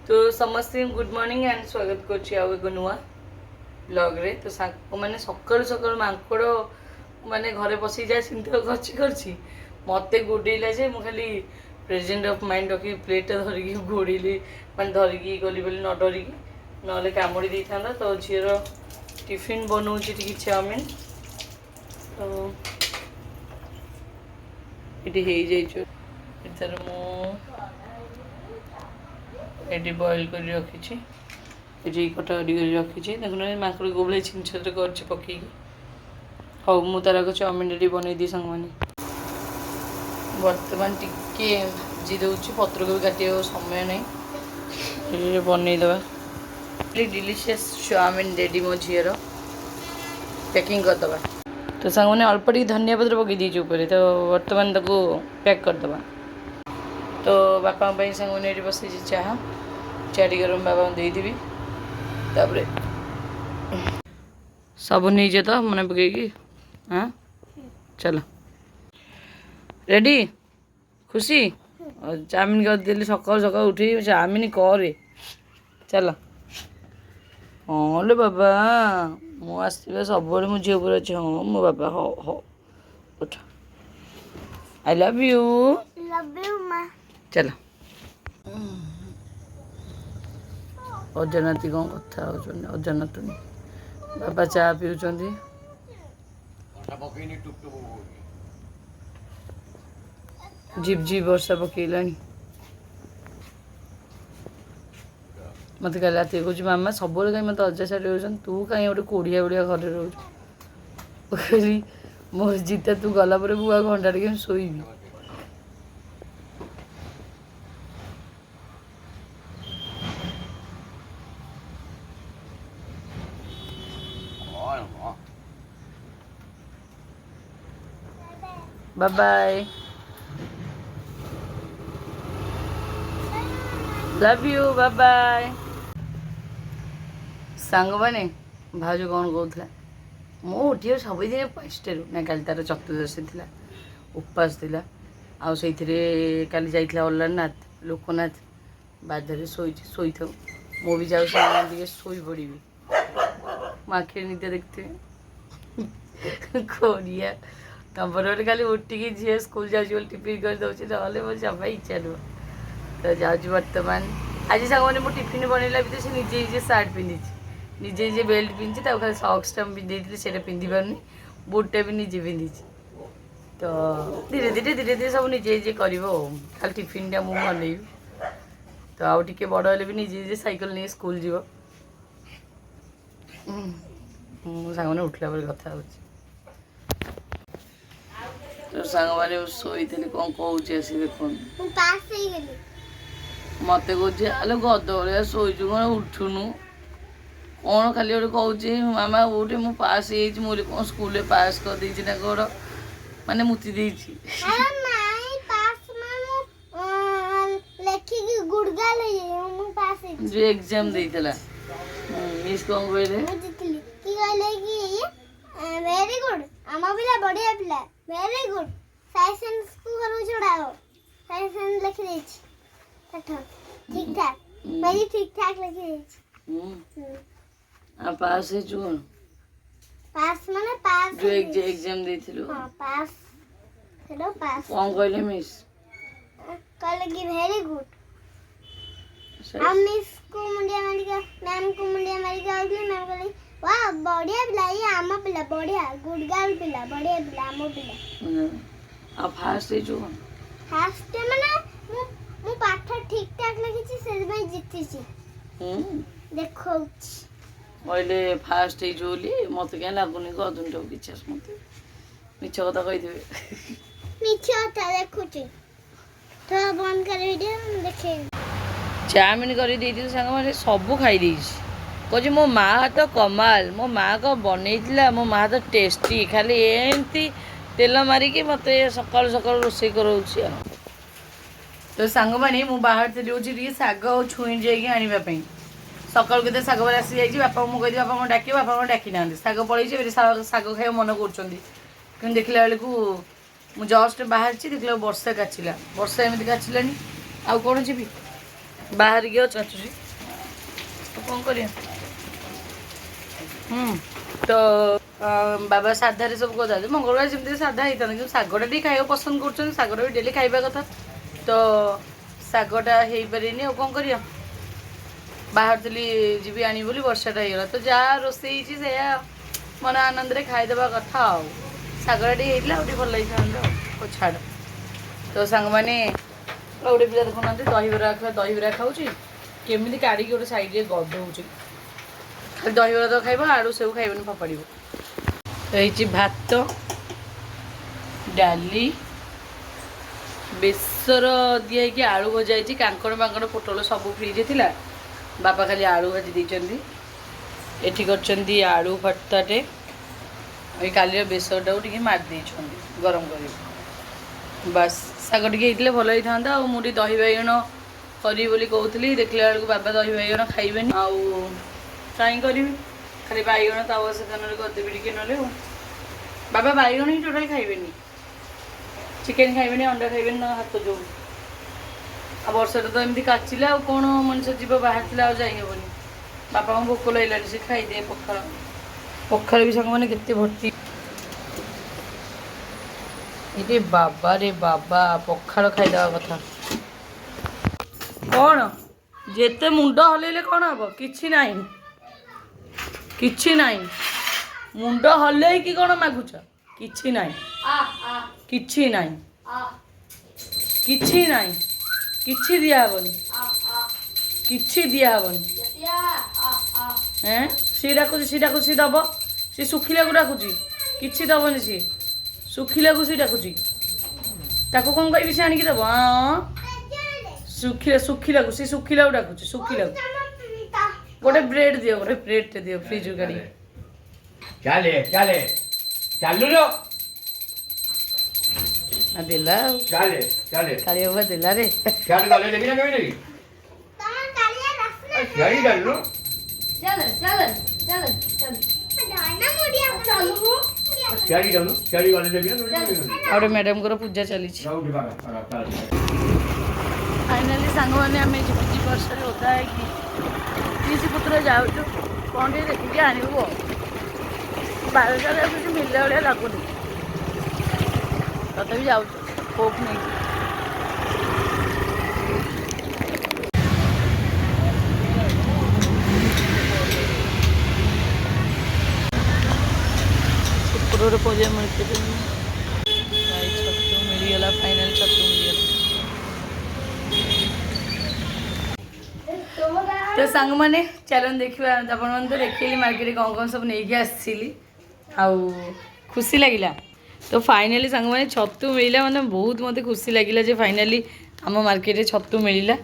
तो समस्ते good morning and स्वागत कर नुआ ब्लॉग रे। तो मैंने सकाल सकाल मांकड़ माने घरे बसी जाए चिंता करछि मते गोडेला जे मु खाली प्रेजेंट ऑफ माइंड रखी प्लेट धरिकी गोड़ेली माने धरिकी गली बोली न डरिकी नले कामुड़ी दे था। तो झीर टिफिन बनाऊँगी टी चाउमिन। तो ये इधर मुझे बॉइल कर रखी ये कटाकटी कर रखी देखुन माकड़ गोबले छिन छत कर पकई हाँ मु तार चाउमिन रेडी बनई दी सांग मैंने बर्तमान टिके भाजी दूसरी पत्र को भी काटे समय नहीं बनईदे डिलीशियस चाउमिन रेडी मो झीर पैकिंग करदे। तो सांग मैंने अल्प टी धनिया पत्र पकई दीजिए ऊपर। तो बर्तमान ताको पैक करदे। तो बापा सांग मैंने ये बस चाह टी गरम बाबा देदेवी तापर सब नहीं तो मन पकईकी हाँ चलो रेडी खुशी चाउमिन करदेली सकाल सकाल उठी चाउमिन करे चल हाँ लो बाबा मु आसवा सब मो झील पर अच्छे हाँ मो बाबा हाँ हाँ उठ आई लव यू माँ चल अजनाती कौन कथा हो अजनातुनी बाबा चा पीउछंती झिप झिप वर्षा पकईलानी मत कल रात कह मामा सब कहीं मत अजा साड़ी रोचन तू कहीं गोटे कोड़िया बड़िया घर रोच मो जीता तू गला मुझे घंटा टे शोबी bye bye love you bye bye. Song मैंने भाज कौन कहला मु उठी सब दिन 5टारू ना कल तार चतुर्दशी थी उपास थी आल जाइला अल्लारनाथ लोकनाथ बाधे शोई था मु भी जाऊँ शोई पड़ी मो आखिर निदे देखते कोरिया नंबर खाली उठिकी झील स्कूल जाऊँ टिफिन कर दौर ना मो जमा इच्छा नुह। तो जाऊँ बर्तमान आज सांग मैंने मुझे टिफिन बनैला भी से निजे निजे सार्ट पिंधि निजे निजे बेल्ट पिंधि खाली सक्सटा पिंधे से पिंधि पारनी बुटटा भी निजे पिंधि। तो धीरे धीरे धीरे धीरे सब निजे निजे कर खाली टिफिन मुझे बनई। तो आउ टे बड़ हेल्ले भी निजे निजे सैकल नहीं स्कूल जीव सांग मैंने उठला बेले कथा हो। तो सांग मैंने शोई कौन कहूँ देख मत कहे आलो गद भाया शोचु कौन उठुनु कौन खाली गोटे कहूँ मामा उठे मु पास मुझे कौन स्कूल पास कर देना कौन माने मुति देछि जो एग्जाम देइतला मिस कौन कहले वेरी गुड आमा पिला बढ़िया पिला वेरी गुड साइंस को करू छोड़ाओ साइंस लिख देछि ठीक ठाक मेरी ठीक ठाक लिखी देछि आ पास है जो पास माने पास जो एग्जाम देथिलु हां पास हेलो पास कौन कहले मिस कहले कि वेरी गुड हम मिस को मुंडिया मारी का मैम को मुंडिया मारी का उसने मैम कहले वाह बढ़िया पिला ये आमा पिला बढ़िया गुड गर्ल पिला बढ़िया पिला आमा पिला आ फास्ट है जो फास्ट माने मु पाठ ठीक ठाक लिखिछि से भाई जितिछि देखो मैले फास्ट है जोली मत क्या लागुनी गदुन तो किछस मत मिछ कथा कहि देबे मिछ कथा देखुछि तो बंद कर वीडियो देखे चाउमिन करी देती सांग मैंने सब खाई देछि कह मो माँ तो कमाल मो माँ को बनईला मो माँ तो टेस्टी खाली एमती तेल मारिकी मत सकाल सकाल रोषे कराऊँ। तो सांग मैंने मु बाहर थी शाग और छुई जावाई सकाल के शाग बार आसी जाइए बापा मुझे कहती बापा डाक बापा मैं डाकी ना शाग पड़े शाग खाई मन कर देखला बेलू मुझे जस्ट बाहर देखला वर्षा काचिला वर्षा एमती काचिलानी आउ कौन जी ବାହାରିକି ଅଛନ୍ତି କ'ଣ କରିବା। ତ ବାବା ସାଧାରେ ସବୁ କରିଥାନ୍ତି, ମଙ୍ଗଳବାର ଯେମିତି ସାଧା ହେଇଥାନ୍ତା, କିନ୍ତୁ ଶାଗଟା ଟିକେ ଖାଇବାକୁ ପସନ୍ଦ କରୁଛନ୍ତି, ଶାଗଟା ବି ଡେଲି ଖାଇବା କଥା। ତ ଶାଗଟା ହେଇପାରିନି, ଆଉ କ'ଣ କରିବା। ବାହାରୁଥିଲି ଯିବି ଆଣିବି ବୋଲି, ବର୍ଷାଟା ହେଇଗଲା। ତ ଯାହା ରୋଷେଇ ହେଇଛି ସେଇଆ ମନ ଆନନ୍ଦରେ ଖାଇଦେବା କଥା ଆଉ। ଶାଗଟା ଟିକେ ହେଇଥିଲା ଆଉ ଟିକେ ଭଲ ଲାଗିଥାନ୍ତା ଆଉ ଛାଡ଼। ତ ସାଙ୍ଗମାନେ ଗୋଟେ ପିଲା ଦେଖୁନାହାନ୍ତି ଦହିବରା ଖାଉଛି, କେମିତି କାଢ଼ିକି ଗୋଟେ ସାଇଡ଼୍ରେ ଗଧଉଛି। ଖାଲି ଦହିବରା ତ ଖାଇବ, ଆଳୁ ସେଉ ଖାଇବନି, ଫୋପାଡ଼ିବ। ହେଇଛି ଭାତ, ଡାଲି, ବେସର ଦିଆ ହେଇକି ଆଳୁ ଭଜା ହେଇଛି, କାଙ୍କଡ଼ ମାଙ୍କଡ଼ ପୋଟଳ ସବୁ ଫ୍ରିଜ୍ ଥିଲା, ବାପା ଖାଲି ଆଳୁ ଭାଜି ଦେଇଛନ୍ତି। ଏଠି କରିଛନ୍ତି ଆଳୁ ଭର୍ତ୍ତାଟେ, ଏଇ କାଲିର ବେସରଟାକୁ ଟିକେ ମାରି ଦେଇଛନ୍ତି ଗରମ କରି। ବାସ୍ ଶାଗ ଟିକେ ହେଇଥିଲେ ଭଲ ହେଇଥାନ୍ତା। ଆଉ ମୁଁ ଟିକେ ଦହି ବାଇଗଣ କରିବି ବୋଲି କହୁଥିଲି, ଦେଖିଲା ବେଳକୁ ବାବା ଦହି ବାଇଗଣ ଖାଇବେନି, ଆଉ କାହିଁ କରିବି, ଖାଲି ବାଇଗଣ ତାୱା ସେକାନରେ କରିଦେବି ଟିକେ ନହେଲେ। ଆଉ ବାବା ବାଇଗଣ ହିଁ ଟୋଟାଲି ଖାଇବେନି, ଚିକେନ୍ ଖାଇବେନି, ଅଣ୍ଡା ଖାଇବେନି, ନା ହାତ ଯୋଉ। ଆଉ ବର୍ଷାଟା ତ ଏମିତି କାଚିଲା, ଆଉ କ'ଣ ମଣିଷ ଯିବ, ବାହାରିଥିଲା ଆଉ ଯାଇ ହେବନି। ବାପାଙ୍କୁ ଭୋକ ଲାଗିଲାନି, ସେ ଖାଇଦିଏ ପଖାଳ। ପଖାଳ ବି ସାଙ୍ଗମାନେ କେତେ ଭର୍ତ୍ତି। ଏଇଟି ବାବା ରେ ବାବା, ପଖାଳ ଖାଇଦେବା କଥା। କ'ଣ ଯେତେ ମୁଣ୍ଡ ହଲେଇଲେ କ'ଣ ହବ, କିଛି ନାହିଁ, କିଛି ନାହିଁ। ମୁଣ୍ଡ ହଲେଇକି କ'ଣ ମାଗୁଛ, କିଛି ନାହିଁ, କିଛି ନାହିଁ, କିଛି ନାହିଁ, କିଛି ଦିଆହେବନି, କିଛି ଦିଆହେବନି। ସିଏ ଡାକୁଛି, ସିଏ ଡାକୁଛି, ସିଏ ଦେବ, ସିଏ ଶୁଖିଲାକୁ ଡାକୁଛି, କିଛି ଦେବନି। ସିଏ ଶୁଖିଲାକୁ ସିଏ ଡାକୁଛି, ତାକୁ କ'ଣ କହିବି, ସେ ଆଣିକି ଦେବ। ଶୁଖିଲାକୁ ସିଏ ଶୁଖିଲାକୁ ଡାକୁଛି, ଶୁଖିଲାକୁ। ଗୋଟେ ବ୍ରେଡ୍ ଦିଅ, ଗୋଟେ ବ୍ରେଡ୍ଟେ ଦିଅ ଫ୍ରିଜ୍ରୁ କାଢ଼ିକି। ଚାଲେ ଚାଲେ ଚାଲୁଲୋ, ଦେଲା ଆଉ ଚାଲେ ଚାଲେ କାଳିଆ ବାବା ଦେଲା ରେ। ଚାଲେ ଗଲେ ଦେବି ନା କେମିତି ଦେବି? ଚାଲି ଚାଲୁଲୋ, ଚାଲି ଯାଉନୁ, ଚାଲି ଗଲେ ଦେବି ନା କେମିତି ଦେବି? ଆଉ ଗୋଟେ ମ୍ୟାଡ଼ାମଙ୍କର ପୂଜା ଚାଲିଛି। ଯାଉଠି ବାବା, ଚାଲେ। ଫାଇନାଲି ସାଙ୍ଗମାନେ ଆମେ ଝିପିଝିପି ବର୍ଷାରେ ଓଦା ହେଇକି ଜିନିଷପତ୍ର ଯାଉଛୁ, କ'ଣ ଟିକେ ଦେଖିକି ଆଣିବୁ ଆଉ। ବାରଟାରେ ଆଉ କିଛି ମିଳିଲା ଭଳିଆ ଲାଗୁନି, ତଥାପି ଯାଉଛୁ କୋକ୍ ନେଇକି। ଗୋଟେ ପରିବା ମାର୍କେଟ ଛତୁ ମିଳିଗଲା, ଫାଇନାଲି ଛତୁ ମିଳିଗଲା। ତ ସାଙ୍ଗମାନେ ଚାଲନ୍ତୁ ଦେଖିବା, ଆପଣମାନେ ତ ଦେଖିଲି ମାର୍କେଟରେ କ'ଣ କ'ଣ ସବୁ ନେଇକି ଆସିଥିଲି, ଆଉ ଖୁସି ଲାଗିଲା। ତ ଫାଇନାଲି ସାଙ୍ଗମାନେ ଛତୁ ମିଳିଲା, ମାନେ ବହୁତ ମୋତେ ଖୁସି ଲାଗିଲା ଯେ ଫାଇନାଲି ଆମ ମାର୍କେଟରେ ଛତୁ ମିଳିଲା।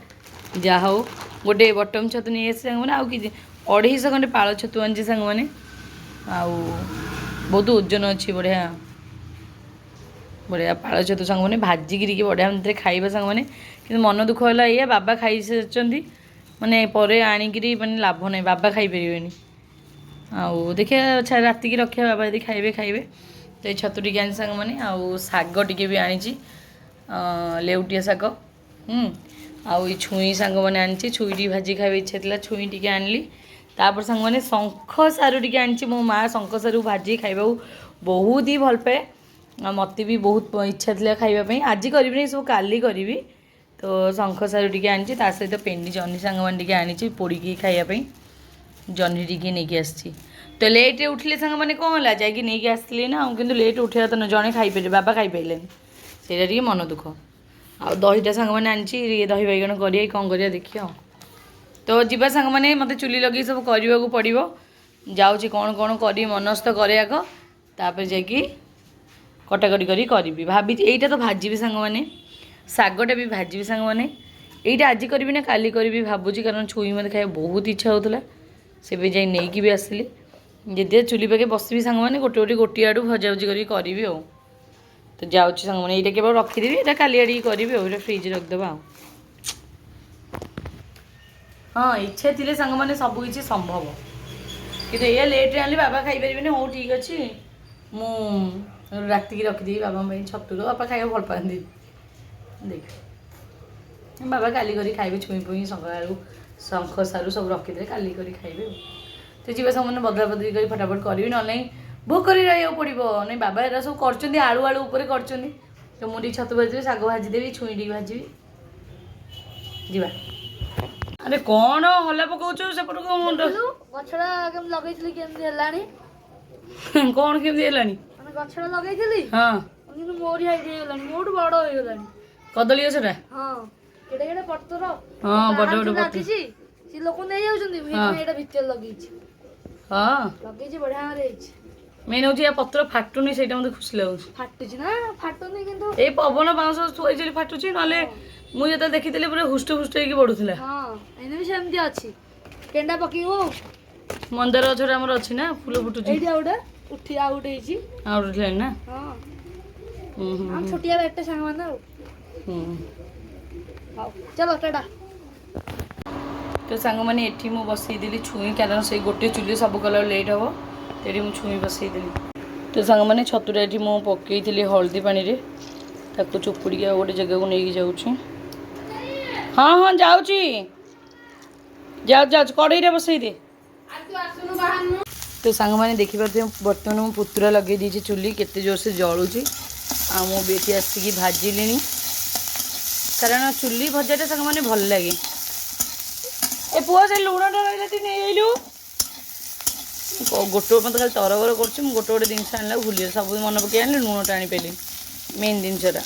ଯାହା ହଉ, ଗୋଟେ ବଟମ୍ ଛତୁ ନେଇ ଆସିଛି ସାଙ୍ଗମାନେ, ଆଉ କିଛି 250 ଖଣ୍ଡେ ପାଳ ଛତୁ ଆଣିଛି ସାଙ୍ଗମାନେ, ଆଉ ବହୁତ ଓଜନ ଅଛି। ବଢ଼ିଆ ବଢ଼ିଆ ପାଳ ଛତୁ ସାଙ୍ଗମାନେ, ଭାଜିକି ଟିକେ ବଢ଼ିଆ ଭିତରେ ଖାଇବା ସାଙ୍ଗମାନେ। କିନ୍ତୁ ମନ ଦୁଃଖ ହେଲା ଏଇଆ, ବାବା ଖାଇସାରିଛନ୍ତି, ମାନେ ପରେ ଆଣିକିରି ମାନେ ଲାଭ ନାହିଁ, ବାବା ଖାଇପାରିବେନି। ଆଉ ଦେଖିବା ରାତିକି ରଖିବା, ବାବା ଯଦି ଖାଇବେ ଖାଇବେ। ତ ଏଇ ଛତୁ ଟିକେ ଆଣିଛି ସାଙ୍ଗମାନେ, ଆଉ ଶାଗ ଟିକେ ବି ଆଣିଛି, ଲେଉଟିଆ ଶାଗ। ଆଉ ଏଇ ଛୁଇଁ ସାଙ୍ଗମାନେ ଆଣିଛି, ଛୁଇଁ ଟିକେ ଭାଜି ଖାଇବା ଇଚ୍ଛା ଥିଲା, ଛୁଇଁ ଟିକେ ଆଣିଲି। ତାପରେ ସାଙ୍ଗମାନେ ଶଙ୍ଖ ସାରୁ ଟିକେ ଆଣିଛି, ମୋ ମାଆ ଶଙ୍ଖ ସାରୁ ଭାଜିକି ଖାଇବାକୁ ବହୁତ ହି ଭଲ ପାଏ, ଆଉ ମୋତେ ବି ବହୁତ ଇଚ୍ଛା ଥିଲା ଖାଇବା ପାଇଁ। ଆଜି କରିବିନି, ସବୁ କାଲି କରିବି। ତ ଶଙ୍ଖ ସାରୁ ଟିକେ ଆଣିଛି, ତା ସହିତ ପେଣ୍ଡି ଜହ୍ନି ସାଙ୍ଗମାନେ ଟିକେ ଆଣିଛି ପୋଡ଼ିକି ଖାଇବା ପାଇଁ, ଜହ୍ନି ଟିକେ ନେଇକି ଆସିଛି। ତ ଲେଟ୍ରେ ଉଠିଲେ ସାଙ୍ଗମାନେ କ'ଣ ହେଲା, ଯାଇକି ନେଇକି ଆସିଥିଲି ନା, ଆଉ କିନ୍ତୁ ଲେଟ୍ ଉଠିବା ତ ଜଣେ ଖାଇପାରିଲେ, ବାବା ଖାଇପାରିଲେନି, ସେଇଟା ଟିକେ ମନ ଦୁଃଖ। ଆଉ ଦହିଟା ସାଙ୍ଗମାନେ ଆଣିଛି, ଦହି ବାଇଗଣ କରିବା, କ'ଣ କରିବା ଦେଖିବା ଆଉ। ତ ଯିବା ସାଙ୍ଗମାନେ, ମୋତେ ଚୁଲି ଲଗେଇ ସବୁ କରିବାକୁ ପଡ଼ିବ। ଯାଉଛି କ'ଣ କ'ଣ କରି ମନସ୍ଥ କରେ ଆଗ, ତାପରେ ଯାଇକି କଟାକଟି କରିବି। ଭାବିଛି ଏଇଟା ତ ଭାଜିବି ସାଙ୍ଗମାନେ, ଶାଗଟା ବି ଭାଜିବି ସାଙ୍ଗମାନେ। ଏଇଟା ଆଜି କରିବି ନା କାଲି କରିବି ଭାବୁଛି, କାରଣ ଛୁଇଁ ମୋତେ ଖାଇବା ବହୁତ ଇଚ୍ଛା ହେଉଥିଲା, ସେବେ ଯାଇ ନେଇକି ବି ଆସିଲି। ଯଦି ଚୁଲି ପାଖେ ବସିବି ସାଙ୍ଗମାନେ, ଗୋଟିଏ ଆଡ଼ୁ ଭଜାଭୁଜି କରିବି ଆଉ। ତ ଯାଉଛି ସାଙ୍ଗମାନେ, ଏଇଟା କେବଳ ରଖିଦେବି, ଏଇଟା କାଲି ଆଡ଼ିକି କରିବି ଆଉ, ଏଇଟା ଫ୍ରିଜ୍ରେ ରଖିଦେବା ଆଉ। ହଁ, ଇଚ୍ଛା ଥିଲେ ସାଙ୍ଗମାନେ ସବୁ କିଛି ସମ୍ଭବ, କିନ୍ତୁ ଏଇଆ ଲେଟ୍ରେ ଆଣିଲେ ବାବା ଖାଇପାରିବେନି। ହଉ ଠିକ୍ ଅଛି, ମୁଁ ରାତିକି ରଖିଦେବି ବାବାଙ୍କ ପାଇଁ ଛତୁର, ବାପା ଖାଇବାକୁ ଭଲ ପାଆନ୍ତି। ଦେଖ ବାବା କାଲି କରି ଖାଇବେ ଛୁଇଁ ପୁଇଁ ସକାଳୁ ଶଙ୍ଖ ସାରୁ ସବୁ ରଖିଦେଲେ କାଲି କରି ଖାଇବେ ଆଉ ତ ଯିବେ ସେମାନେ ବଦଲା ବଦଳି କରି ଫଟାଫଟ କରିବି ନହେଲେ ନାହିଁ ଭୋକ କରି ରହିବାକୁ ପଡ଼ିବ ନାଇଁ ବାବା ଏରା ସବୁ କରୁଛନ୍ତି ଆଳୁ ଆଳୁ ଉପରେ କରୁଛନ୍ତି ତ ମୁଁ ଟିକେ ଛତୁ ଭାଜିଦେବି ଶାଗ ଭାଜିଦେବି ଛୁଇଁ ଟିକେ ଭାଜିବି ଯିବା ଆରେ କ'ଣ ହଲା ପକଉଛୁ ସେପଟକୁ ମୁଣ୍ଡ ଗଛଟା କେମିତି ଲଗେଇଥିଲି କେମିତି ହେଲାଣି କ'ଣ କେମିତି ହେଲାଣି ମାନେ ଗଛଟା ଲଗେଇଥିଲି ହଁ କିନ୍ତୁ ମୋରି ହାଇଟ୍ ହେଇଗଲାଣି ମୋଠୁ ବଡ଼ ହେଇଗଲାଣି କଦଳୀ ଗଛଟା ହଁ କେଡ଼େ କେଡ଼େ ପତ୍ର ହଁ ବଡ଼ ବଡ଼ ପତ୍ର ଲାଗିଛି ସେ ଲୋକ ନେଇଯାଉଛନ୍ତି ମୁଁ ସେଇଥିପାଇଁ ଏଇଟା ଭିତରେ ଲଗେଇଛି ହଁ ଲଗେଇଛି ବଢ଼ିଆ ଭାବରେ ହେଇଛି ମେନ୍ ହେଉଛି ୟା ପତ୍ର ଫାଟୁନି ସେଇଟା ମୋତେ ଖୁସି ଲାଗୁଛି ଫାଟୁଛି ନା ଫାଟୁନି କିନ୍ତୁ ଏଇ ପବନ ବାଉଁଶ ଥୋଇଛି ଫାଟୁଛି ନହେଲେ ମୁଁ ଯେତେବେଳେ ଦେଖିଥିଲି ପୁରା ହୁଷ୍ଟ ହୁଷ୍ଟ ହେଇକି ବଢୁଥିଲା ହଁ ଏଇନେ ବି ସେମିତି ଅଛି କେଣ୍ଡା ପକେଇବୁ ମନ୍ଦାର ଗଛଟା ଆମର ଅଛି ନା ଫୁଲ ଫୁଟୁଛି ଏଇଠି ଆଉ ଗୋଟେ ଉଠି ଆଉ ଗୋଟେ ହେଇଛି ଆଉ ଉଠିଲାଣି ନା ହଁ ହୁଁ ହୁଁ ଆମ ଛୋଟିଆ ବେଟେ ସାଙ୍ଗମାନେ ଆଉ ହୁଁ ହଉ ଚାଲ ଟାଟା ତ ସାଙ୍ଗମାନେ ଏଠି ମୁଁ ବସେଇଦେଲି ଛୁଇଁ କାରଣ ସେଇ ଗୋଟେ ଚୁଲି ସବୁ କଲା ଲେଟ୍ ହେବ ତେଣୁ ମୁଁ ଛୁଇଁ ବସେଇଦେଲି ତ ସାଙ୍ଗମାନେ ଛତୁଟା ଏଠି ମୁଁ ପକେଇଥିଲି ହଳଦୀ ପାଣିରେ ତାକୁ ଚୁପୁଡ଼ିକି ଆଉ ଗୋଟେ ଜାଗାକୁ ନେଇକି ଯାଉଛି ହଁ ହଁ ଯାଉଛି ଯାଉଛି କଡ଼େଇରେ ବସେଇ ଦେ ତ ସାଙ୍ଗମାନେ ଦେଖିପାରୁଥିବେ ବର୍ତ୍ତମାନ ମୁଁ ପୁତୁରା ଲଗେଇ ଦେଇଛି ଚୁଲି କେତେ ଜୋରସେ ଜଳୁଛି ଆଉ ମୁଁ ବି ଏଠି ଆସିକି ଭାଜିଲିଣି କାରଣ ଚୁଲି ଭଜାଟା ସାଙ୍ଗମାନେ ଭଲ ଲାଗେ ଏ ପୁଅ ସେ ଲୁଣଟା ରହିଲା ତୁ ନେଇଆଇଲୁ ଗୋଟେ ମୋତେ ଖାଲି ତରବର କରୁଛି ମୁଁ ଗୋଟେ ଜିନିଷ ଆଣିଲା ଭୁଲିଏ ସବୁ ମନେ ପକେଇ ଆଣିଲି ଲୁଣଟା ଆଣିପାରିଲିନି ମେନ୍ ଜିନିଷଟା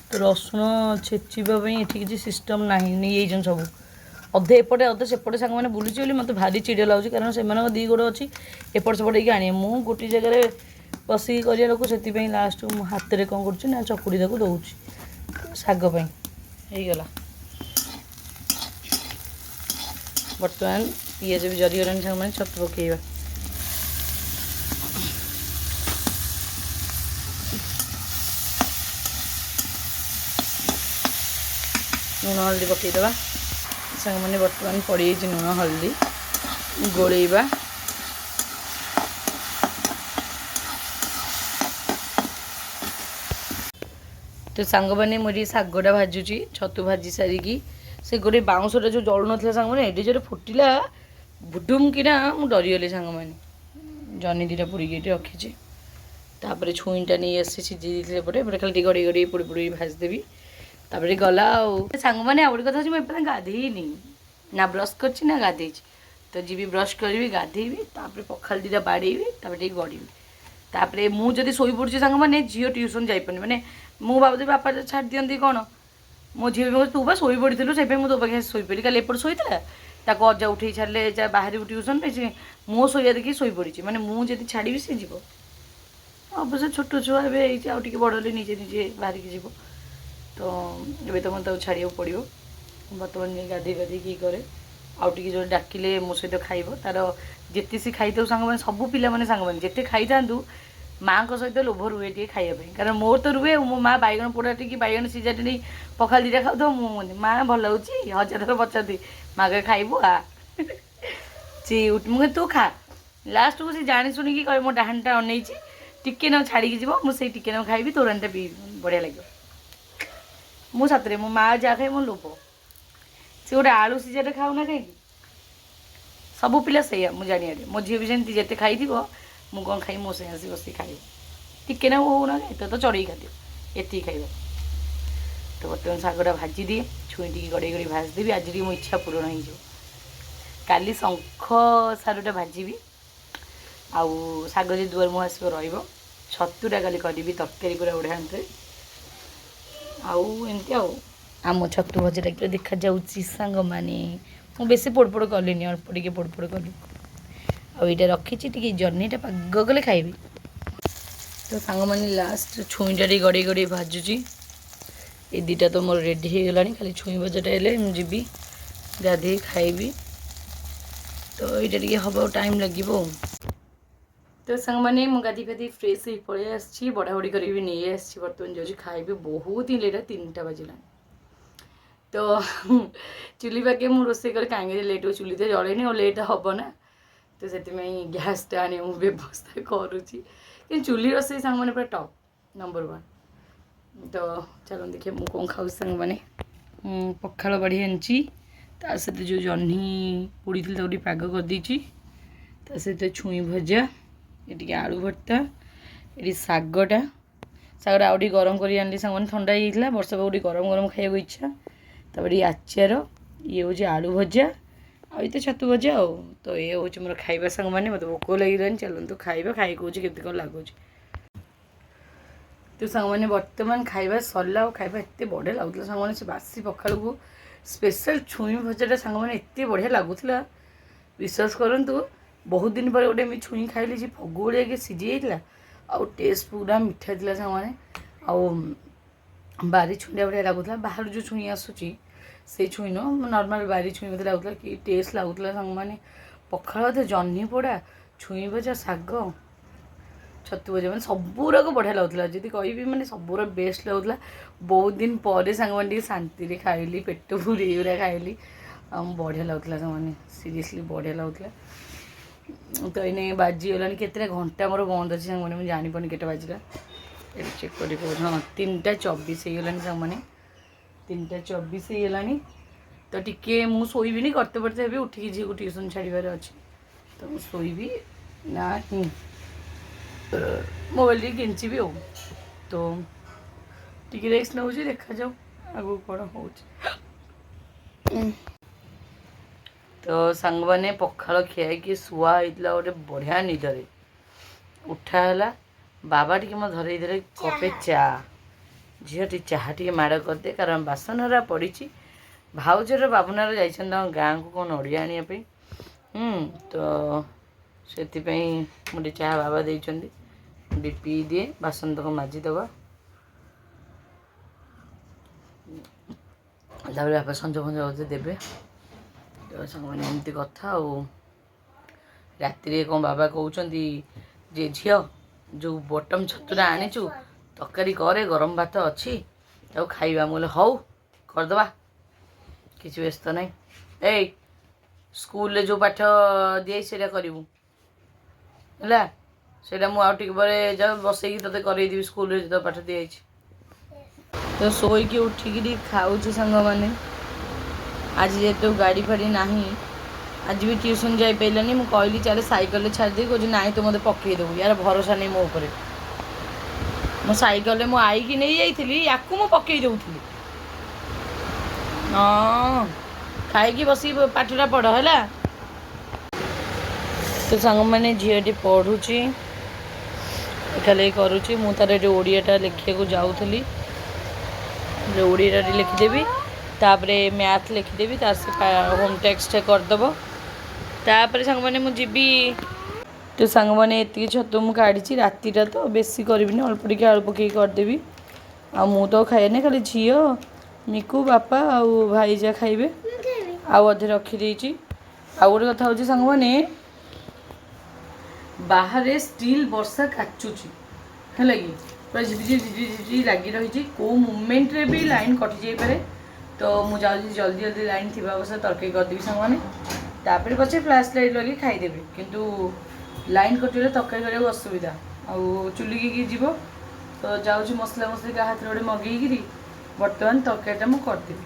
ତ ରସୁଣ ଛେଚିବା ପାଇଁ ଏଠି କିଛି ସିଷ୍ଟମ୍ ନାହିଁ ନେଇଯାଇଛନ୍ତି ସବୁ ଅଧେ ଏପଟେ ଅଧେ ସେପଟେ ସାଙ୍ଗମାନେ ବୁଲୁଛି ବୋଲି ମୋତେ ଭାରି ଚିଡ଼ିଆ ଲାଗୁଛି କାରଣ ସେମାନଙ୍କ ଦୁଇ ଗୋଡ଼ ଅଛି ଏପଟ ସେପଟ ହେଇକି ଆଣିବେ ମୁଁ ଗୋଟିଏ ଜାଗାରେ ବସିକି କରିବା ଲୋକ ସେଥିପାଇଁ ଲାଷ୍ଟକୁ ମୁଁ ହାତରେ କ'ଣ କରୁଛି ନା ଚକୁଡ଼ି ତାକୁ ଦେଉଛି ଶାଗ ପାଇଁ ହେଇଗଲା ବର୍ତ୍ତମାନ ପିଆଜ ବି ଜରିଗଲାଣି ସାଙ୍ଗମାନେ ଛତୁ ପକାଇବା ଲୁଣ ହଳଦୀ ପକାଇଦେବା ସାଙ୍ଗମାନେ ବର୍ତ୍ତମାନ ପଡ଼ିଯାଇଛି ଲୁଣ ହଳଦୀ ଗୋଳେଇବା ତ ସାଙ୍ଗମାନେ ମୋର ଏ ଶାଗଟା ଭାଜୁଛି ଛତୁ ଭାଜି ସାରିକି ସେ ଗୋଟେ ବାଉଁଶଟା ଯେଉଁ ଜଳୁନଥିଲା ସାଙ୍ଗମାନେ ଏଠି ଯେଉଁଟା ଫୁଟିଲା ବୁଡୁମ୍ କିନା ମୁଁ ଡରିଗଲି ସାଙ୍ଗମାନେ ଜହ୍ନି ଦୁଇଟା ପୋଡ଼ିକି ଏଠି ରଖିଛି ତାପରେ ଛୁଇଁଟା ନେଇ ଆସିଛି ସିଝେଇ ଦେଇଥିଲେ ଏପଟେ ଏପଟେ ଖାଲି ଟିକେ ଗଡ଼େଇ ଗଡ଼େଇ ପୋଡ଼ି ପୋଡ଼ି ଭାଜିଦେବି ତାପରେ ଗଲା ଆଉ ସାଙ୍ଗମାନେ ଆଉ ଗୋଟେ କଥା ହେଉଛି ମୁଁ ଏପର୍ଯ୍ୟନ୍ତ ଗାଧେଇନି ନା ବ୍ରସ୍ କରିଛି ନା ଗାଧେଇଛି ତ ଯିବି ବ୍ରସ୍ କରିବି ଗାଧେଇବି ତାପରେ ପଖାଳ ଦୁଇଟା ବାଡ଼େଇବି ତାପରେ ଟିକେ ଗଡ଼ିବି ତାପରେ ମୁଁ ଯଦି ଶୋଇପଡ଼ୁଛି ସାଙ୍ଗମାନେ ଝିଅ ଟ୍ୟୁସନ୍ ଯାଇପାରୁନି ମାନେ ମୁଁ ଭାବୁଥିଲି ବାପା ଛାଡ଼ି ଦିଅନ୍ତି କ'ଣ ମୋ ଝିଅ ବି ତୁ ବା ଶୋଇପଡ଼ିଥିଲୁ ସେଇପାଇଁ ମୁଁ ତୋ ପାଖେ ଶୋଇପଡ଼ିଲି କାଲି ଏପଟେ ଶୋଇଥିଲା ତାକୁ ଅଜା ଉଠେଇ ଛାଡ଼ିଲେ ଯା ବାହାରିବୁ ଟ୍ୟୁସନ୍ରେ ସେ ମୋ ଶୋଇବା ଦେଖି ଶୋଇପଡ଼ିଛି ମାନେ ମୁଁ ଯଦି ଛାଡ଼ିବି ସେ ଯିବ ଅବଶ୍ୟ ଛୋଟ ଛୁଆ ଏବେ ହେଇଛି ଆଉ ଟିକେ ବଡ଼ ହେଲେ ନିଜେ ନିଜେ ବାହାରିକି ଯିବ ତ ଏବେ ତ ମୋତେ ତାକୁ ଛାଡ଼ିବାକୁ ପଡ଼ିବ ବର୍ତ୍ତମାନ ନେଇ ଗାଧେଇ ଗାଧେଇକି କରେ ଆଉ ଟିକେ ଯେଉଁ ଡାକିଲେ ମୋ ସହିତ ଖାଇବ ତାର ଯେତେ ସେ ଖାଇଥାଉ ସାଙ୍ଗମାନେ ସବୁ ପିଲାମାନେ ସାଙ୍ଗମାନେ ଯେତେ ଖାଇଥାନ୍ତୁ ମାଆଙ୍କ ସହିତ ଲୋଭ ରୁହେ ଟିକେ ଖାଇବା ପାଇଁ କାରଣ ମୋର ତ ରୁହେ ମୋ ମାଆ ବାଇଗଣ ପୋଡ଼ା ଟିକେ ବାଇଗଣ ସିଝାଟେ ନେଇ ପଖାଳ ଦୁଇଟା ଖାଉଥିବ ମୁଁ ମାଆ ଭଲ ଲାଗୁଛି ହଜାର ଥର ପଚାରୁଛି ମାଆ କହେ ଖାଇବୁ ଆ ସେ ମୁଁ ତୁ ଖା ଲାଷ୍ଟକୁ ସେ ଜାଣି ଶୁଣିକି କହେ ମୋ ଡାହାଣଟା ଅନେଇଛି ଟିକେ ନାକୁ ଛାଡ଼ିକି ଯିବ ମୁଁ ସେଇ ଟିକେ ନାକୁ ଖାଇବି ତୋରାଣୀଟା ପିଇବି ବଢ଼ିଆ ଲାଗିବ ମୁଁ ସତରେ ମୋ ମାଆ ଯାହା ଖାଏ ମୋ ଲୋଭ ସେ ଗୋଟେ ଆଳୁ ସିଝାଟେ ଖାଉନା କାହିଁକି ସବୁ ପିଲା ସେଇଆ ମୁଁ ଜାଣିବାରେ ମୋ ଝିଅ ବି ସେମିତି ଯେତେ ଖାଇଥିବ ମୁଁ କ'ଣ ଖାଇ ମୋ ସାଙ୍ଗେ ଆସି ବସିକି ଖାଇବ ଟିକେ ନାକୁ ହଉନା ଏତେ ତ ଚଢ଼େଇ ଖାଦ୍ୟ ଏତିକି ଖାଇବ ତ ବର୍ତ୍ତମାନ ଶାଗଟା ଭାଜିଦିଏ ଛୁଇଁ ଟିକେ ଗଡ଼େଇ ଗଡ଼େଇ ଭାଜିଦେବି ଆଜି ଟିକେ ମୋ ଇଚ୍ଛା ପୂରଣ ହେଇଯିବ କାଲି ଶଙ୍ଖ ସାରୁଟା ଭାଜିବି ଆଉ ଶାଗ ଯଦି ଦୁଆର ମୁହଁ ଆସିବ ରହିବ ଛତୁଟା କାଲି କରିବି ତରକାରୀ ପୁରା ବଢ଼ିଆ ଆଣିଥିବେ ଆଉ ଏମିତି ଆଉ ଆମ ଛତୁ ଭଜାଟା ପୁରା ଦେଖାଯାଉଛି ସାଙ୍ଗମାନେ ମୁଁ ବେଶୀ ପୋଡ଼ ପୋଡ଼ କଲିନି ଅଳ୍ପ ଟିକେ ପୋଡ଼ ପୋଡ଼ କଲି ଆଉ ଏଇଟା ରଖିଛି ଟିକେ ଜହ୍ନିଟା ପାଗ କଲେ ଖାଇବି ତ ସାଙ୍ଗମାନେ ଲାଷ୍ଟ ଛୁଇଁଟା ଟିକେ ଗଡ଼େଇ ଗଡ଼େଇ ଭାଜୁଛି ଏ ଦୁଇଟା ତ ମୋର ରେଡ଼ି ହେଇଗଲାଣି ଖାଲି ଛୁଇଁ ଭଜାଟା ହେଲେ ମୁଁ ଯିବି ଗାଧେଇ ଖାଇବି ତ ଏଇଟା ଟିକେ ହବାକୁ ଟାଇମ୍ ଲାଗିବ ଆଉ ତ ସାଙ୍ଗମାନେ ମୁଁ ଗାଧେଇ ଗାଧେଇ ଫ୍ରେଶ୍ ହେଇ ପଳେଇ ଆସିଛି ବଢ଼ାବଢ଼ି କରିକି ନେଇ ଆସିଛି ବର୍ତ୍ତମାନ ଯାଉଛି ଖାଇବି ବହୁତ ହିଁ ଲେଟ୍ 3ଟା ବାଜିଲାଣି ତ ଚୁଲି ପାଖେ ମୁଁ ରୋଷେଇ କରି କାହିଁକି ଲେଟ୍ ହେଉଛି ଚୁଲି ତ ଜଳେନି ଆଉ ଲେଟ୍ ହେବ ନା ତ ସେଥିପାଇଁ ଗ୍ୟାସ୍ଟା ଆଣିବା ମୁଁ ବ୍ୟବସ୍ଥା କରୁଛି କିନ୍ତୁ ଚୁଲି ରୋଷେଇ ସାଙ୍ଗମାନେ ପୁରା ଟପ୍ ନମ୍ବର 1 ତ ଚାଲନ୍ତୁ ଦେଖିବା ମୁଁ କ'ଣ ଖାଉଛି ସାଙ୍ଗମାନେ। ପଖାଳ ବଢ଼ି ଆଣିଛି, ତା ସହିତ ଯେଉଁ ଜହ୍ନି ପୋଡ଼ିଥିଲି ତାକୁ ଟିକେ ପାଗ କରିଦେଇଛି, ତା ସହିତ ଛୁଇଁ ଭଜା, ଏ ଟିକେ ଆଳୁ ଭର୍ତ୍ତା, ଏଠି ଶାଗଟା ଆଉ ଟିକେ ଗରମ କରି ଆଣିଲି ସାଙ୍ଗମାନେ, ଥଣ୍ଡା ହେଇଯାଇଥିଲା, ବର୍ଷା ପାଗ ଟିକେ ଗରମ ଗରମ ଖାଇବାକୁ ଇଚ୍ଛା। ତାପରେ ଟିକେ ଆଚାର, ଇଏ ହେଉଛି ଆଳୁ ଭଜା, ଆଉ ଏତେ ଛତୁ ଭଜା ଆଉ। ତ ଏ ହେଉଛି ମୋର ଖାଇବା ସାଙ୍ଗମାନେ। ମୋତେ ଭୋକ ଲାଗିଲାଣି, ଚାଲନ୍ତୁ ଖାଇବା, ଖାଇ କହୁଛି କେମିତି କ'ଣ ଲାଗୁଛି। ତ ସାଙ୍ଗମାନେ ବର୍ତ୍ତମାନ ଖାଇବା ସରିଲା, ଆଉ ଖାଇବା ଏତେ ବଢ଼ିଆ ଲାଗୁଥିଲା ସାଙ୍ଗମାନେ। ସେ ବାସି ପଖାଳକୁ ସ୍ପେଶାଲ୍ ଛୁଇଁ ଭଜାଟା ସାଙ୍ଗମାନେ ଏତେ ବଢ଼ିଆ ଲାଗୁଥିଲା, ବିଶ୍ୱାସ କରନ୍ତୁ। ବହୁତ ଦିନ ପରେ ଗୋଟେ ଏମିତି ଛୁଇଁ ଖାଇଲି ଯେ ଫଗୁ ଭଳିଆ ସିଝି ଯାଇଥିଲା, ଆଉ ଟେଷ୍ଟ ପୁରା ମିଠା ଥିଲା ସାଙ୍ଗମାନେ। ଆଉ ବାରି ଛୁଇଁଟା ବଢ଼ିଆ ଲାଗୁଥିଲା। ବାହାରୁ ଯେଉଁ ଛୁଇଁ ଆସୁଛି ସେଇ ଛୁଇଁ ନୁହଁ, ନର୍ମାଲ୍ ବାରି ଛୁଇଁ ମୋତେ ଲାଗୁଥିଲା, କି ଟେଷ୍ଟ ଲାଗୁଥିଲା ସାଙ୍ଗମାନେ। ପଖାଳ ଭାତ, ଜହ୍ନି ପୋଡ଼ା, ଛୁଇଁ ଭଜା, ଶାଗ, ଛତୁ ଭଜା, ମାନେ ସବୁଗୁଡ଼ାକ ବଢ଼ିଆ ଲାଗୁଥିଲା। ଯଦି କହିବି ମାନେ ସବୁଗୁଡ଼ା ବେଷ୍ଟ ଲାଗୁଥିଲା। ବହୁତ ଦିନ ପରେ ସାଙ୍ଗମାନେ ଟିକେ ଶାନ୍ତିରେ ଖାଇଲି, ପେଟ ପୁରେଇ ପୁରା ଖାଇଲି, ଆଉ ବଢ଼ିଆ ଲାଗୁଥିଲା ସାଙ୍ଗମାନେ, ସିରିୟସଲି ବଢ଼ିଆ ଲାଗୁଥିଲା। ତ ଏଇନେ ବାଜିଗଲାଣି କେତେଟା, ଘଣ୍ଟା ମୋର ବନ୍ଦ ଅଛି ସାଙ୍ଗମାନେ, ମୁଁ ଜାଣିପାରୁନି କେତେ ବାଜିଲା, ଏଠି ଚେକ୍ କରି କହୁଛି। ହଁ 3ଟା 24 ହେଇଗଲାଣି ସାଙ୍ଗମାନେ, 3ଟା 24 ହେଇଗଲାଣି। ତ ଟିକେ ମୁଁ ଶୋଇବିନି, କରତେ ପଡ଼ତେ ହେବି, ଉଠିକି ଝିଅକୁ ଟ୍ୟୁସନ୍ ଛାଡ଼ିବାର ଅଛି, ତ ମୁଁ ଶୋଇବି ନାହିଁ, ମୋବାଇଲ ଟିକେ କିଞ୍ଚିବି ଆଉ। ତ ଟିକେ ରେଷ୍ଟ ନେଉଛି, ଦେଖାଯାଉ ଆଗକୁ କ'ଣ ହେଉଛି। ତ ସାଙ୍ଗମାନେ ପଖାଳ ଖିଆଇକି ଶୁଆ ହେଇଥିଲା ଗୋଟେ ବଢ଼ିଆ ନିଦରେ, ଉଠା ହେଲା। ବାବା ଟିକେ ମୋ ଧରେଇ ଦେଲେ କପେ ଚା, ଝିଅ ଟିକେ ଚାହା ଟିକେ ମାଡ଼ କରିଦେ, କାରଣ ବାସନରା ପଡ଼ିଛି। ଭାଉଜର ବାବୁନାର ଯାଇଛନ୍ତି ତାଙ୍କ ଗାଁକୁ କ'ଣ ନଡ଼ିଆ ଆଣିବା ପାଇଁ। ତ ସେଥିପାଇଁ ମୁଁ ଟିକେ ଚାହା ବାବା ଦେଇଛନ୍ତି, ଟିକେ ପିଇ ଦିଏ, ବାସନ ତକ ମାଜିଦେବା। ତାପରେ ବାପା ସଞ୍ଜ ଫଞ୍ଜ ବୋଧେ ଦେବେ। ତ ସାଙ୍ଗମାନେ ଏମିତି କଥା ଆଉ। ରାତିରେ କ'ଣ ବାବା କହୁଛନ୍ତି ଯେ ଝିଅ ଯେଉଁ ବଟମ୍ ଛତୁଟା ଆଣିଛୁ ତରକାରୀ କରେ, ଗରମ ଭାତ ଅଛି, ତାକୁ ଖାଇବା। ମୁଁ କହିଲି ହଉ କରିଦେବା, କିଛି ବ୍ୟସ୍ତ ନାହିଁ। ଏଇ ସ୍କୁଲରେ ଯେଉଁ ପାଠ ଦିଏ ସେଇଟା କରିବୁ ହେଲା, ସେଇଟା ମୁଁ ଆଉ ଟିକେ ପରେ ଯାଉ ବସେଇକି ତୋତେ କରେଇଦେବି, ସ୍କୁଲରେ ଯେତେ ପାଠ ଦିଆଯାଇଛି। ତ ଶୋଇକି ଉଠିକିରି ଖାଉଛି ସାଙ୍ଗମାନେ। ଆଜି ଯେହେତୁ ଗାଡ଼ି ଫାଡ଼ି ନାହିଁ, ଆଜି ବି ଟ୍ୟୁସନ୍ ଯାଇପାରିଲାନି। ମୁଁ କହିଲି ଚାଲେ ସାଇକେଲରେ ଛାଡ଼ିଦେବି, କହୁଛି ନାଇଁ ତୁ ମୋତେ ପକେଇଦେବୁ, ୟାର ଭରସା ନେଇ ମୋ ଉପରେ। ମୁଁ ସାଇକେଲରେ ମୁଁ ଆଇକି ନେଇଯାଇଥିଲି, ୟାକୁ ମୁଁ ପକେଇ ଦେଉଥିଲି। ହଁ ଖାଇକି ବସିକି ପାଠଟା ପଢ଼ ହେଲା। ତ ସାଙ୍ଗମାନେ ଝିଅଟି ପଢ଼ୁଛି, ଖାଲି କରୁଛି। ମୁଁ ତାର ଏଠି ଓଡ଼ିଆଟା ଲେଖିବାକୁ ଯାଉଥିଲି, ଓଡ଼ିଆଟା ଲେଖିଦେବି, ତାପରେ ମ୍ୟାଥ୍ ଲେଖିଦେବି, ତାର ସେ ହୋମ୍ ଟେକ୍ସଟ କରିଦେବ। ତାପରେ ସାଙ୍ଗମାନେ ମୁଁ ଯିବି। ତ ସାଙ୍ଗମାନେ ଏତିକି ଛତୁ ମୁଁ କାଢ଼ିଛି, ରାତିଟା ତ ବେଶୀ କରିବିନି, ଅଳ୍ପ ଟିକେ ଆଳୁ ପକେଇକି କରିଦେବି। ଆଉ ମୁଁ ତ ଖାଇନି, ଖାଲି ଝିଅ, ମିକୁ, ବାପା ଆଉ ଭାଇ ଯାହା ଖାଇବେ, ଆଉ ଅଧେ ରଖିଦେଇଛି। ଆଉ ଗୋଟେ କଥା ହେଉଛି ସାଙ୍ଗମାନେ, ବାହାରେ ଷ୍ଟିଲ୍ ବର୍ଷା କାଚୁଛି ହେଲା କି, ପୁରା ଝିପିଝିପି ଲାଗି ରହିଛି। କେଉଁ ମୁମେଣ୍ଟରେ ବି ଲାଇନ୍ କଟିଯାଇପାରେ। ତ ମୁଁ ଯାଉଛି ଜଲ୍ଦି ଜଲ୍ଦି ଲାଇନ୍ ଥିବା ଅବସ୍ଥା ତରକାରୀ କରିଦେବି ସାଙ୍ଗମାନେ, ତାପରେ ପଛେ ଫ୍ଲାସ୍ ଲାଇଟ୍ ଲଗେଇ ଖାଇଦେବି। କିନ୍ତୁ ଲାଇନ୍ କଟିଗଲେ ତରକାରୀ କରିବାକୁ ଅସୁବିଧା, ଆଉ ଚୁଲିକି କିଏ ଯିବ। ତ ଯାଉଛି ମସଲା ମସଲି କାହା ହାତରେ ଗୋଟେ ମଗେଇକିରି ବର୍ତ୍ତମାନ ତରକାରୀଟା ମୁଁ କରିଦେବି।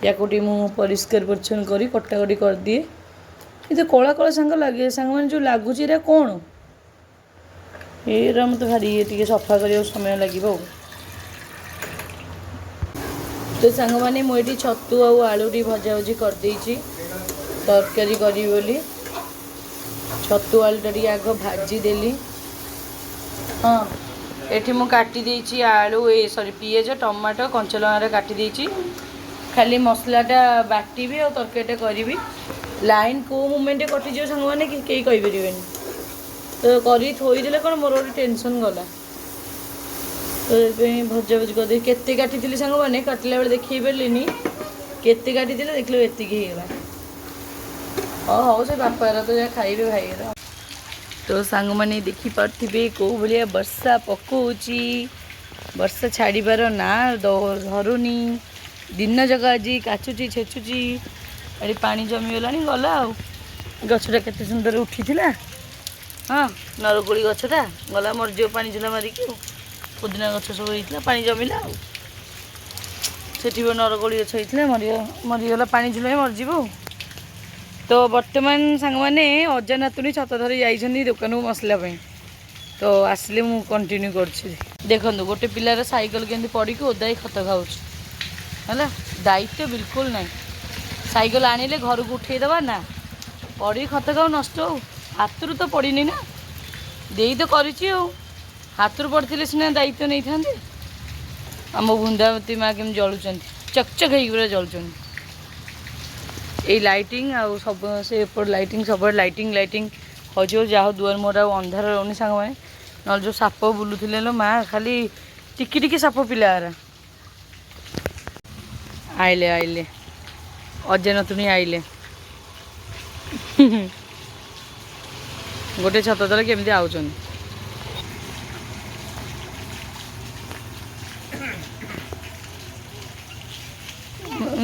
ୟାକୁ ଟିକେ ମୁଁ ପରିଷ୍କାର ପରିଚ୍ଛନ୍ନ କରି କଟାକଟି କରିଦିଏ। କିନ୍ତୁ କଳା କଳା ସାଙ୍ଗମାନେ ଯେଉଁ ଲାଗୁଛି ଏଇଟା କ'ଣ, ଏଇରା ମୋତେ ଭାରି ଟିକେ ସଫା କରିବାକୁ ସମୟ ଲାଗିବ ଆଉ। ତ ସାଙ୍ଗମାନେ ମୁଁ ଏଠି ଛତୁ ଆଉ ଆଳୁ ଟିକେ ଭଜାଭଜି କରିଦେଇଛି, ତରକାରୀ କରିବି ବୋଲି। ଛତୁ ଆଳୁଟା ଟିକେ ଆଗ ଭାଜିଦେଲି। ହଁ ଏଠି ମୁଁ କାଟି ଦେଇଛି ଆଳୁ, ପିଆଜ, ଟମାଟୋ, କଞ୍ଚାଲଙ୍କାରେ କାଟି ଦେଇଛି। ଖାଲି ମସଲାଟା ବାଟିବି ଆଉ ତରକାରୀଟା କରିବି। ଲାଇନ୍ କେଉଁ ମୁମେଣ୍ଟରେ କଟିଯିବ ସାଙ୍ଗମାନେ କେହି କହିପାରିବେନି। ତ କରିକି ଥୋଇଦେଲେ କ'ଣ ମୋର ଗୋଟେ ଟେନସନ୍ ଗଲା। ତ ସେଥିପାଇଁ ଭଜାଭଜି କରିଦେଇ କେତେ କାଟିଥିଲି ସାଙ୍ଗମାନେ, କାଟିଲା ବେଳେ ଦେଖେଇ ପାରିଲିନି କେତେ କାଟିଥିଲେ, ଦେଖିଲେ ଏତିକି ହେଇଗଲା। ହଉ ସେ ବାପାର ତ ଯାହା ଖାଇବେ ଭାଇର। ତ ସାଙ୍ଗମାନେ ଦେଖିପାରୁଥିବେ କେଉଁ ଭଳିଆ ବର୍ଷା ପକାଉଛି, ବର୍ଷା ଛାଡ଼ିବାର ନାଁ ଧରୁନି। ଦିନ ଯାକ ଆଜି କାଚୁଛି ଛେଚୁଛି, ଏଠି ପାଣି ଜମିଗଲାଣି, ଗଲା ଆଉ। ଗଛଟା କେତେ ସୁନ୍ଦର ଉଠିଥିଲା, ହଁ ନରକୋଳି ଗଛଟା, ଗଲା ମରିଯିବ ପାଣି ଝୁଲା ମାରିକି ଆଉ। पुदिना गछ सब होइଥିଲା पानी जमिला आ सेठी नरकोली गछ होइଥିଲା मरीगला पानी झुले मरजिब तो बर्तमान सांग मैंने अजा नातुणी छत धरी जाइछन्ती दुकान को मसला पे तो आसले मु कंटिन्यू करछि देखो गोटे पिलार साइकिल केमती पड़ी ओदाई खत खाऊँ है दायित्व बिल्कुल ना साइकिल आनिले घर को उठेदबा ना पड़ी खत खाऊ नष्ट हो हाथ तो पड़नी ना दे तो करी हाथ पड़ते सीना दायित्व नहीं था आम बृंदावती माँ केम जलुं चकचक हो पूरा जलुं ये लाइटिंग आउ सब से लाइटिंग सब लाइटिंग हो जहाँ दुआर मोर अंधार रोनी सांग मैंने ना जो साप बुलूले लो माँ खाली टिकी टिकी साप पिला आइले आइले अजा नातुणी आइले गोटे छत तले केमती आउछन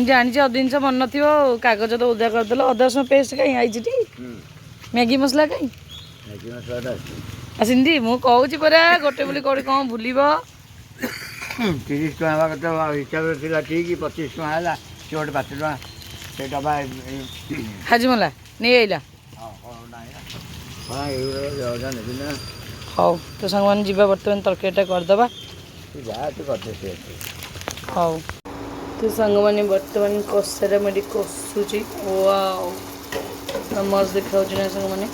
जानी अध जिन मन न कागज तो उदा करदेल अदा रसुण पेस्ट कहीं आई मैगी मसला कहीं आसती मुझे परा गोटे बोली कौन कौन भूल 30 टका कत हिसाब से ठीक 25 टका है चोट 5 टका से डबा हाजमला नहीं आइला हौ तो सांग मैंने जीवा बर्तमान तरकारीटा करदे हौ तो सांग मैंने बर्तमान कषाटा मैं कषुची मस्त देखा ना सांग मैंने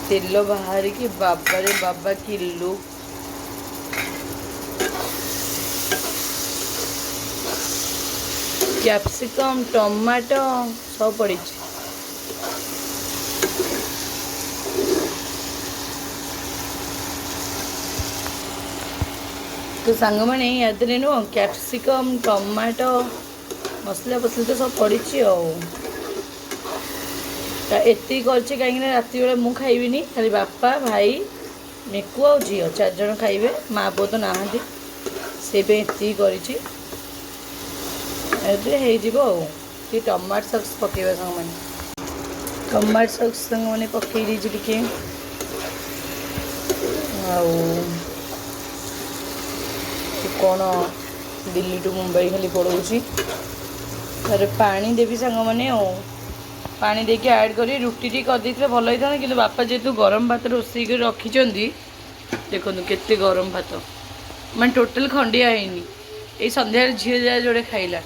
तेल बाहर की बाबा रे बाबा की लुक कैप्सिकम टमाटो सब पड़ी तो सांग मैंने याद नुह कैप्सिकम टमाटो मसला फसला तो सब पड़ी एति कहीं राति बेला मु खाइबिनी खाली बापा भाई मिकु आ झी 4 जन खाइबे माँ पुओ तो नहांती से कर टमाटो सॉस पकेबा सांग मैंने टमाटो सॉस सांग मैंने पकई देछि टिके कौन दिल्ली टू मुंबई खाली पड़ोची तार पानी देवी सांग मैंने पानी देके ऐड करी रुटी टी कर देथिले भल होइथा कि बापा जेतु गरम भात रोसई कर रखिचंदी देखो केते गरम भात मैं टोटल खंडिया हैनी ए संध्या झील जाए जोड़े खाइला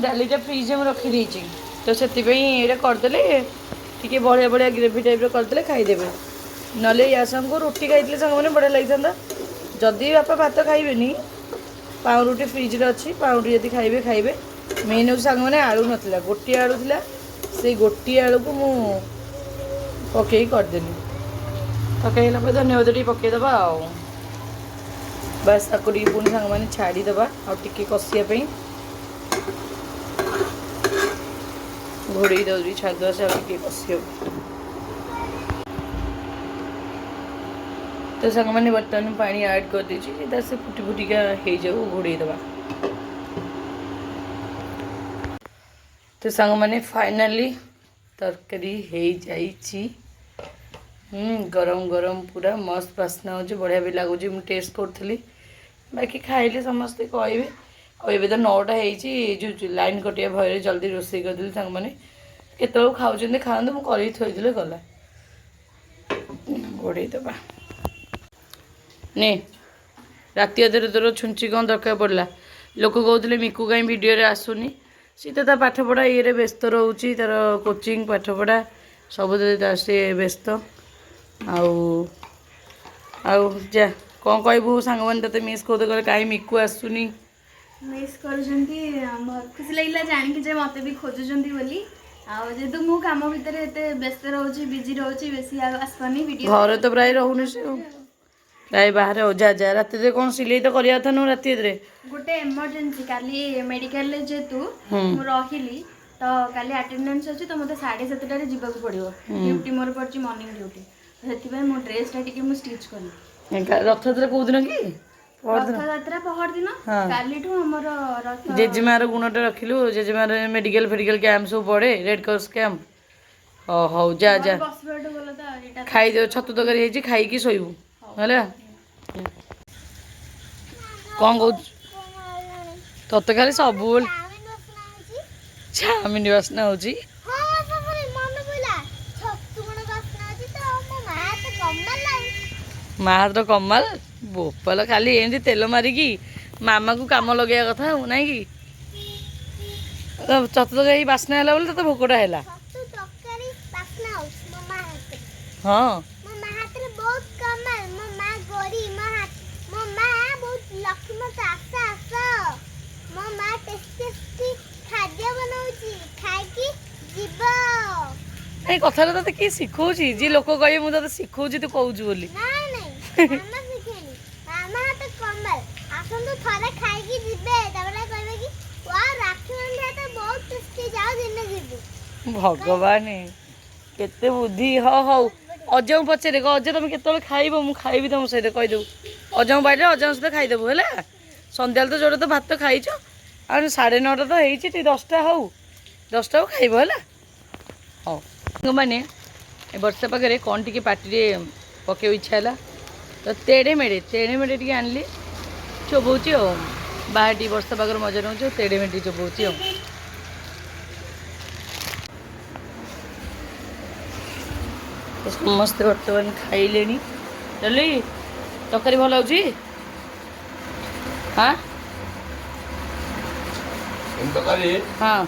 डालीटा फ्रिज में रखी देछि तो सेति पई एटा करदेले टिके बढ़िया बढ़िया ग्रेवी टाइप रो करदेले खाइदेबे नले या संग रोटी खाइतले संग माने बढ़िया लागिथांदा जदि बापा भात खाइबेनी पाउरुटी फ्रिज रे अछि पाउरुटी जदि खाइबे खाइबे मेन हूँ सांग मैंने आलू नाला गोटे आलू था से गोटे आलू को मु पकई करदेली पकईला धन्यवाद टी पकईदबा बस ताको पुणी सांग मैंने छाड़ीदबा आगे कषापी घोड़े दौरी छाड़ीदे से आगे कषि तो सांग मैंने बर्तमान पानी ऐड कर दीजिए से फुटी फुटिका हो जाऊ घोड़ेदबा तो सांग मैंने फाइनाली तरकारी हो जाइए गरम गरम पूरा मस्त बास्ना हो बढ़िया भी लगुच मुझे टेस्ट करी बाकी खाइले समस्ते कहे और तो 9टा हो लाइन कटिया भय जल्दी रोषे करदेली सांग मैंने केत खाऊँ खाते मुझे थोड़े गला घोड़ेदबा ने राति अधर तोर छुंची कौन दरकार पड़ा लोक कहते मिकु कहीं वीडियो आसुनी सी तो पाठ पढ़ा ये व्यस्त रोची तार कोचिंग पाठ पढ़ा सब सी व्यस्त आउ जा कौन कहबू सांग मैंने ते मिस कर कहे कहीं मिकु आसुनी मिस कर बहुत खुशी लगे जानिक मत भी खोजुंट बोली जेहेतु मु कम भितर व्यस्त रोची बिजी रोची बेसी आसपानी वीडियो घर तो प्राय रोनी से प्राय बाहर जा जा राति कौन सिलाई तो करवा था राति गोटे इमरजेंसी काली मेडिकल जेतु मु रहिली तो काली अटेंडेंस अछि तो मते 7:30 जीवाक पड़ियो ड्यूटी मोर पड़ची मॉर्निंग ड्यूटी सेति भाई मो ड्रेसटा टिके मु स्टिच करली रथ यात्रा को दिन की रथ यात्रा पहर दिन काली ठू हमर रथ जेजेमार गुणटा रखिलु जेजेमार मेडिकल फेडिकल कैंप सब पड़े रेड क्रॉस कैंप हो जा जा बसबेट बोला तो एटा खाई दे छतु तकारी हे खाई की सोइबू ହେଲା କ'ଣ କହୁଛୁ ତତେ ଖାଲି ସବୁବେଳେ ଚାଉମିନ ବାସ୍ନା ହେଉଛି ମା ହାତ କମାଲ ବୋପାଲ ଖାଲି ଏମିତି ତେଲ ମାରିକି ମାମାକୁ କାମ ଲଗେଇବା କଥା ଆଉ ନାଇଁ କି ତତେ ତ ଏଇ ବାସ୍ନା ହେଲା ବୋଲି ତତେ ଭୋକଟା ହେଲା ହଁ ଏଇ କଥାଟା ତତେ କିଏ ଶିଖଉଛି ଯିଏ ଲୋକ କହିବେ ମୁଁ ତତେ ଶିଖଉଛି ତୁ କହୁଛୁ ବୋଲି ଭଗବାନ କେତେ ବୁଦ୍ଧି ହଉ ହଉ ଅଜାଙ୍କୁ ପଚାରେ ଅଜା ତମେ କେତେବେଳେ ଖାଇବ ମୁଁ ଖାଇବି ତମ ସହିତ କହିଦେବୁ ଅଜାଙ୍କୁ ବାଡ଼ିରେ ଅଜାଙ୍କ ସହିତ ଖାଇଦେବୁ ହେଲା ସନ୍ଧ୍ୟାବେଳେ ତ ଯୋଉଟା ତ ଭାତ ଖାଇଛ ଆଉ 9:30 ତ ହେଇଛି ଟିକେ 10ଟା ହଉ 10ଟା ହଉ ଖାଇବ ହେଲା ହଉ ମାନେ ଏ ବର୍ଷା ପାଖରେ କ'ଣ ଟିକେ ପାଟିରେ ପକେଇବ ଇଚ୍ଛା ହେଲା ତ ତେଢ଼େ ମେଢ଼େ ଟିକେ ଆଣିଲି ଚୋବଉଛି ଆଉ ବାହାରେ ଟିକେ ବର୍ଷା ପାଖରେ ମଜା ନେଉଛି ଆଉ ତେଢ଼େ ମେଢ଼େ ଟିକେ ଚୋବଉଛି ଆଉ ସମସ୍ତେ ବର୍ତ୍ତମାନ ଖାଇଲେଣି ଚାଲି ତରକାରୀ ଭଲ ହେଉଛି ହଁ ହଁ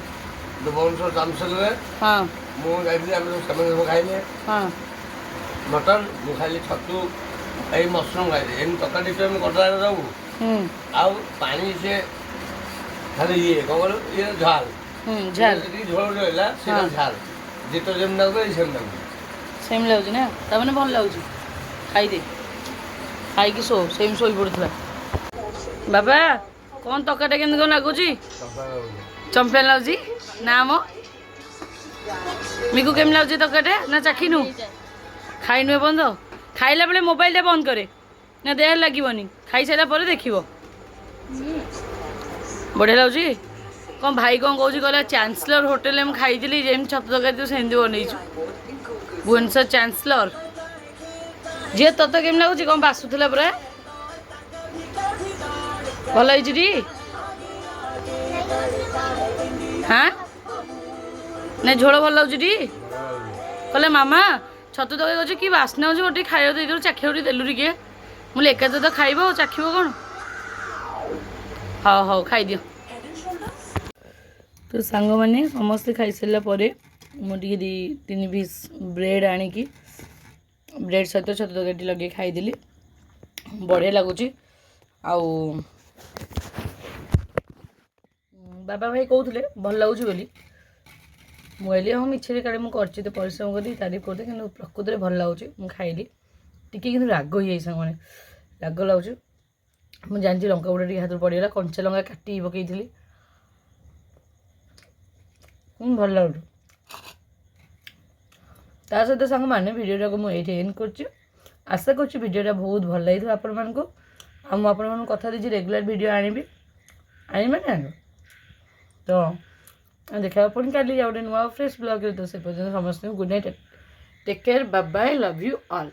ଭୁବନେଶ୍ୱର ଜାମସେଲରେ ହଁ ମୁଁ ଯାଇଥିଲି ଆମେ ସେମାନେ ସବୁ ଖାଇଲେ ହଁ ମଟନ୍ ମୁଁ ଖାଇଲି ଛତୁ ଏଇ ମସରୁମ୍ ଖାଇଲି ଏମିତି ତରକାରୀ ଟିକେ ଆମେ କରିଦେଲା ସବୁ ଆଉ ପାଣି ସେ ଖାଲି ଇଏ କ'ଣ କହିଲୁ ଇଏ ଝାଲ ଝାଲ ଯେତିକି ଝୋଳ ରହିଲା ସେଇଟା ଝାଲ ଯେତେ ଯେମିତି ଲାଗୁଛି ଏଇ ସେମିତି ଲାଗୁଛି ସେମ୍ ଲାଗୁଛି ନା ତାମାନେ ଭଲ ଲାଗୁଛି ଖାଇଦେ ଖାଇକି ସେମ୍ ଶୋଇ ପଡ଼ୁଥିବା ବାବା କ'ଣ ତରକାରୀଟା କେମିତି କ'ଣ ଲାଗୁଛି ଚମ୍ପିଆନ ଲାଗୁଛି ନା ଆମ ମିକୁ କେମିତି ଲାଗୁଛି ତରକାରୀଟା ନା ଚାଖିନୁ ଖାଇନୁ ଏ ବନ୍ଦ ଖାଇଲା ବେଳେ ମୋବାଇଲଟା ବନ୍ଦ କରେ ନା ଦେହରେ ଲାଗିବନି ଖାଇସାରିଲା ପରେ ଦେଖିବ ବଢ଼ିଆ ଲାଗୁଛି କ'ଣ ଭାଇ କ'ଣ କହୁଛି କହିଲା ଚାନ୍ସଲର ହୋଟେଲରେ ମୁଁ ଖାଇଥିଲି ଯେମିତି ଛତୁ ତରକାରୀ ତୁ ସେମିତି ବନେଇଛୁ ଭୁବନେଶ୍ୱର ଚାନ୍ସଲର ଝିଅ ତତେ କେମିତି ଲାଗୁଛି କ'ଣ ବାସୁଥିଲା ପୁରା ଭଲ ହେଇଛି ଟି ହଁ ନାଇଁ ଝୋଳ ଭଲ ଲାଗୁଛି ଟି କହିଲେ ମାମା ଛତୁ ତରକାରୀ କରୁଛି କି ବାସ୍ନା ହେଉଛି ଗୋଟେ ଖାଇବାକୁ ଦେଇଦେଲୁ ଚାଖିବାକୁ ଟିକେ ଦେଲୁ ଟିକେ ମୁଁ ଏକାଥରେ ତ ଖାଇବ ଆଉ ଚାଖିବ କ'ଣ ହଉ ହଉ ଖାଇଦିଅ ତ ସାଙ୍ଗମାନେ ସମସ୍ତେ ଖାଇସାରିଲା ପରେ ମୁଁ ଟିକେ 2-3 ପିସ୍ ବ୍ରେଡ଼୍ ଆଣିକି ବ୍ରେଡ଼୍ ସହିତ ଛତୁ ତରକାରୀ ଲଗେଇ ଖାଇଦେଲି ବଢ଼ିଆ ଲାଗୁଛି ଆଉ ବାବା ଭାଇ କହୁଥିଲେ ଭଲ ଲାଗୁଛି ବୋଲି ମୁଁ କହିଲି ହଁ ମିଛରେ କାଳେ ମୁଁ କରିଛି ତ ପରିଶ୍ରମ କରି ତାରିଫ କରିଥିଲି କିନ୍ତୁ ପ୍ରକୃତରେ ଭଲ ଲାଗୁଛି ମୁଁ ଖାଇଲି ଟିକେ କିନ୍ତୁ ରାଗ ହେଇଯାଇଛି ସାଙ୍ଗମାନେ ରାଗ ଲାଗୁଛି ମୁଁ ଜାଣିଛି ଲଙ୍କା ଗୁଡ଼ା ଟିକେ ହାତରୁ ପଡ଼ିଗଲା କଞ୍ଚା ଲଙ୍କା କାଟିକି ପକେଇଥିଲି ଭଲ ଲାଗୁଛି ତା ସହିତ ସାଙ୍ଗମାନେ ଭିଡ଼ିଓଟାକୁ ମୁଁ ଏଇଠି ଏଣ୍ଡ କରୁଛି ଆଶା କରୁଛି ଭିଡ଼ିଓଟା ବହୁତ ଭଲ ଲାଗିଥିବ ଆପଣମାନଙ୍କୁ ଆଉ ମୁଁ ଆପଣମାନଙ୍କୁ କଥା ଦେଇଛି ରେଗୁଲାର ଭିଡ଼ିଓ ଆଣିବି ନା ତ ଦେଖିବା ପୁଣି କାଲି ଆଉ ଗୋଟେ ନୂଆ ଫ୍ରେଶ୍ ବ୍ଲଗ୍ରେ ତ ସେ ପର୍ଯ୍ୟନ୍ତ ସମସ୍ତଙ୍କୁ good night take care bye bye love you all.